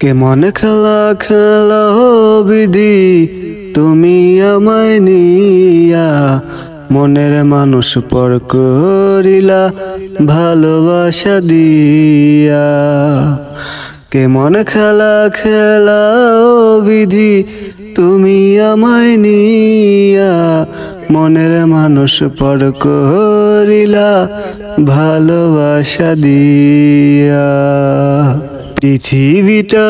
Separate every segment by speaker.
Speaker 1: কেমন খেলা খেলাও বিধি তুমি আমায় নিয়া, মনের মানুষ পর করিলা ভালোবাসা দিয়া। কেমন খেলা খেলাও বিধি তুমি আমায় নিয়া, মনের মানুষ পর করিলা ভালোবাসা দিয়া। পৃথিবীটা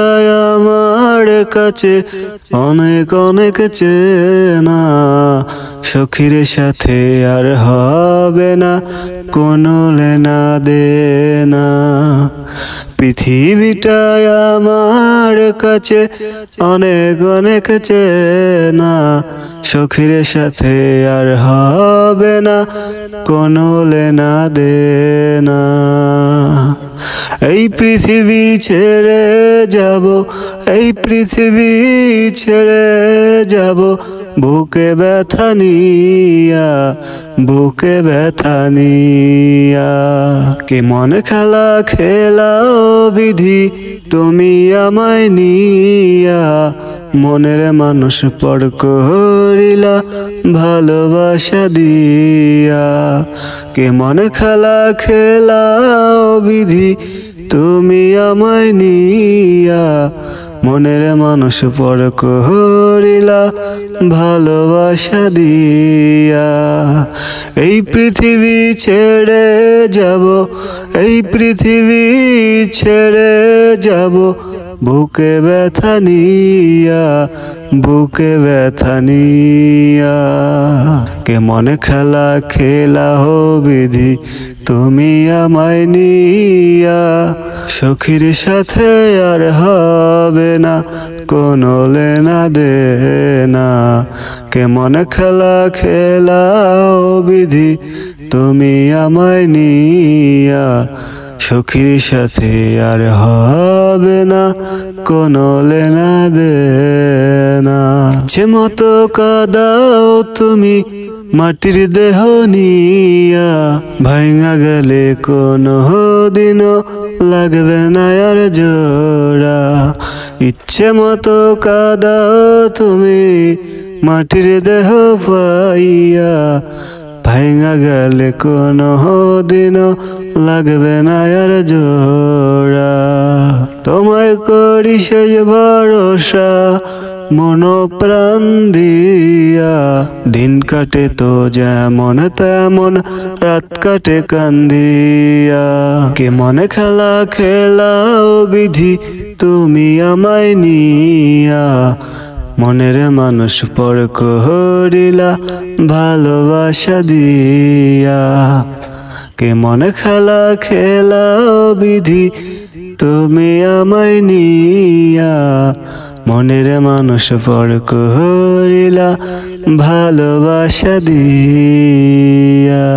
Speaker 1: আমার কাছে অনেক অনেক চেনা, সখীর সাথে আর হবে না কোনো লেনা দেনা। পৃথিবীটা আমার কাছে অনেক অনেক চেনা, সখীর সাথে আর হবে না কোনো লেনা দেনা। এই পৃথিবী ছেড়ে যাব, এই পৃথিবী ছেড়ে যাব, বুকে ব্যথা নিয়া, বুকে ব্যথা নিয়া। কেমন খেলা খেলাও বিধি তুমি আমায় নিয়া, মনের মানুষ পর করিলা ভালোবাসা দিয়া। কেমন খেলা খেলাও বিধি তুমি আমায় নিয়া, মনের মানুষ পর করিলা ভালোবাসা দিয়া। এই পৃথিবী ছেড়ে যাব, এই পৃথিবী ছেড়ে যাব, বুকে ব্যথা নিয়া, বুকে ব্যথা নিয়া। কেমন খেলা খেলাও বিধি তুমি আমায় নিয়া, সখীর সাথে আর হবে না কোনো লেনা দেনা। কেমন খেলা খেলাও বিধি তুমি আমায় নিয়া, সখীর সাথে আর হবে না কোনো লেনা দেনা। যে মতো কাদাও তুমি মাটির দেহ নিয়া, ভাঙা গেলে কোনো দিনও লাগবে না আর জোড়া। ইচ্ছে মতো কাদাও তুমি মাটির দেহ পাইয়া, ভাঙা গেলে কোনো দিনও লাগবে না আর জোড়া। তোমায় করি শেষ ভরসা মন প্রাণ দিয়া, দিন কাটে তো যেমন তেমন রাত কাটে কান্দিয়া। কেমন খেলা খেলাও বিধি তুমি আমায় নিয়া, মনের মানুষ পর করিলা ভালোবাসা দিয়া। কেমন খেলা খেলাও বিধি তুমি আমায় নিয়া, মনের মানুষ পর করিলা ভালোবাসা দিয়া।